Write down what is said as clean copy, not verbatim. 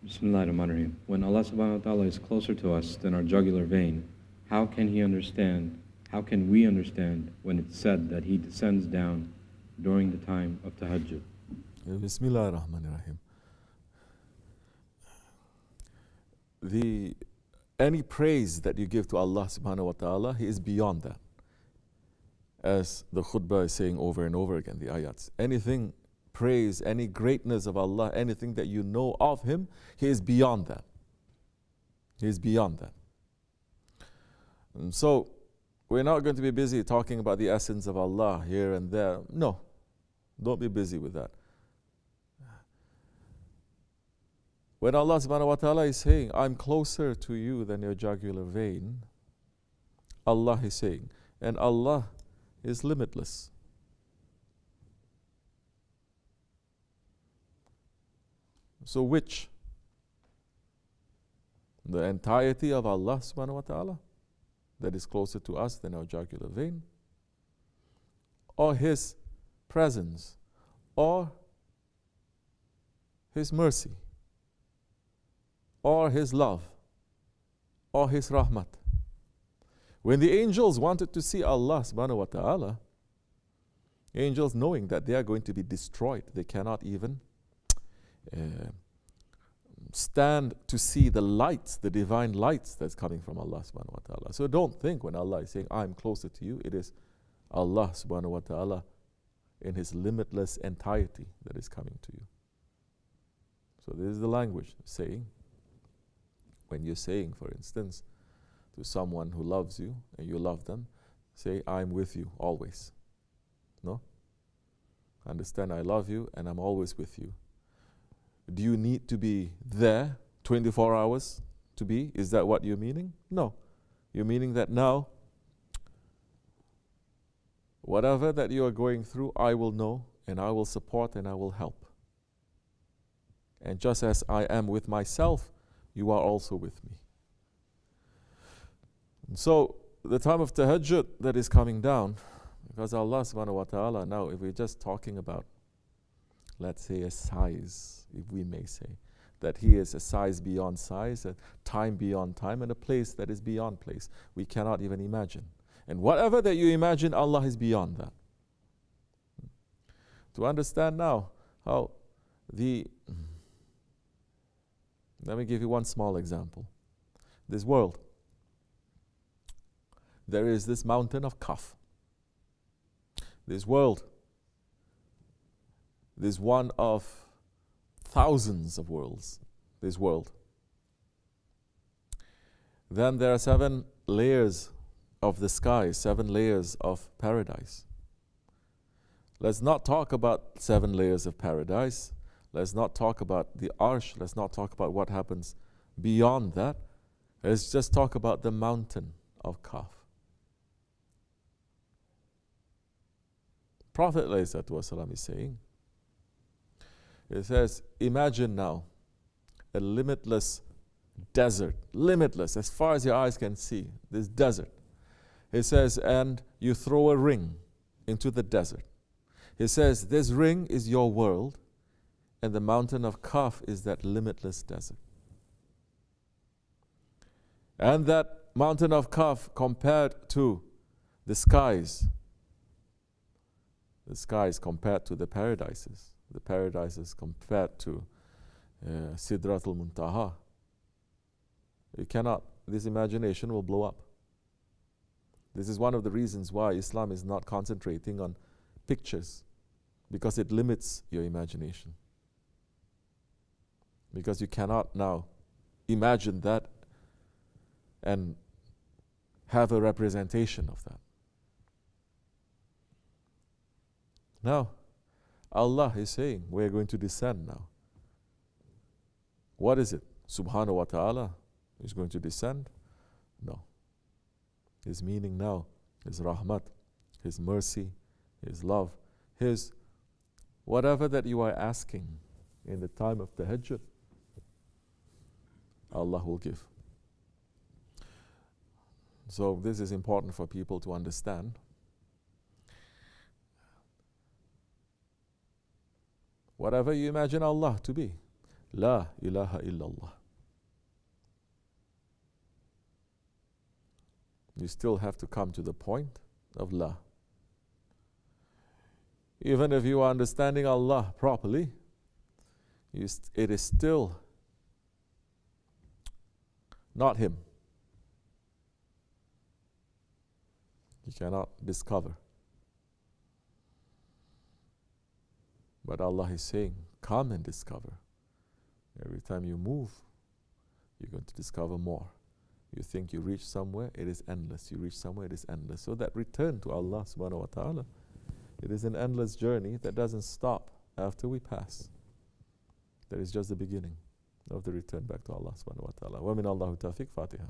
Bismillahirrahmanirrahim. When Allah subhanahu wa ta'ala is closer to us than our jugular vein, how can we understand when it's said that He descends down during the time of Tahajjud? Bismillahirrahmanirrahim. Any praise that you give to Allah subhanahu wa ta'ala, He is beyond that. As the khutbah is saying over and over again, the ayats. Anything praise, any greatness of Allah, anything that you know of Him, He is beyond that. He is beyond that. And so, we're not going to be busy talking about the essence of Allah here and there. No, don't be busy with that. When Allah subhanahu wa ta'ala is saying, I'm closer to you than your jugular vein, Allah is saying, and Allah is limitless. So which? The entirety of Allah subhanahu wa ta'ala that is closer to us than our jugular vein? Or His presence? Or His mercy? Or His love? Or His rahmat? When the angels wanted to see Allah subhanahu wa ta'ala, angels knowing that they are going to be destroyed, they cannot even stand to see the lights, the divine lights that's coming from Allah subhanahu wa ta'ala. So don't think when Allah is saying, I'm closer to you, it is Allah subhanahu wa ta'ala in His limitless entirety that is coming to you. So this is the language saying. When you're saying, for instance, to someone who loves you and you love them, say, I'm with you always. No? Understand, I love you and I'm always with you. Do you need to be there 24 hours to be? Is that what you're meaning? No. You're meaning that now, whatever that you are going through, I will know and I will support and I will help. And just as I am with myself, you are also with me. And so, the time of Tahajjud that is coming down, because Allah subhanahu wa ta'ala, now if we're just talking about, let's say a size, if we may say, that He is a size beyond size, a time beyond time, and a place that is beyond place. We cannot even imagine. And whatever that you imagine, Allah is beyond that. To understand now how let me give you one small example. This world, there is this mountain of Kaf. This world is one of thousands of worlds, this world. Then there are 7 layers of the sky, 7 layers of paradise. Let's not talk about 7 layers of paradise. Let's not talk about the arsh. Let's not talk about what happens beyond that. Let's just talk about the mountain of Kaf. Prophet ﷺ is saying, it says, imagine now a limitless desert, limitless as far as your eyes can see, this desert. It says, and you throw a ring into the desert. It says, this ring is your world, and the mountain of Kaf is that limitless desert. And that mountain of Kaf compared to the skies compared to the paradises compared to Sidratul Muntaha. You cannot, this imagination will blow up. This is one of the reasons why Islam is not concentrating on pictures, because it limits your imagination. Because you cannot now imagine that and have a representation of that. Now, Allah is saying, we're going to descend now. What is it? Subhanahu wa ta'ala is going to descend? No. His meaning now is rahmat, His mercy, His love, His whatever that you are asking in the time of Tahajjud, Allah will give. So this is important for people to understand. Whatever you imagine Allah to be. La ilaha illallah. You still have to come to the point of La. Even if you are understanding Allah properly, it is still not Him. You cannot discover. But Allah is saying, come and discover. Every time you move, you're going to discover more. You think you reach somewhere, it is endless. You reach somewhere, it is endless. So that return to Allah subhanahu wa ta'ala, it is an endless journey that doesn't stop after we pass. That is just the beginning of the return back to Allah subhanahu wa ta'ala. Wa min Allahu tawfiq, Fatiha.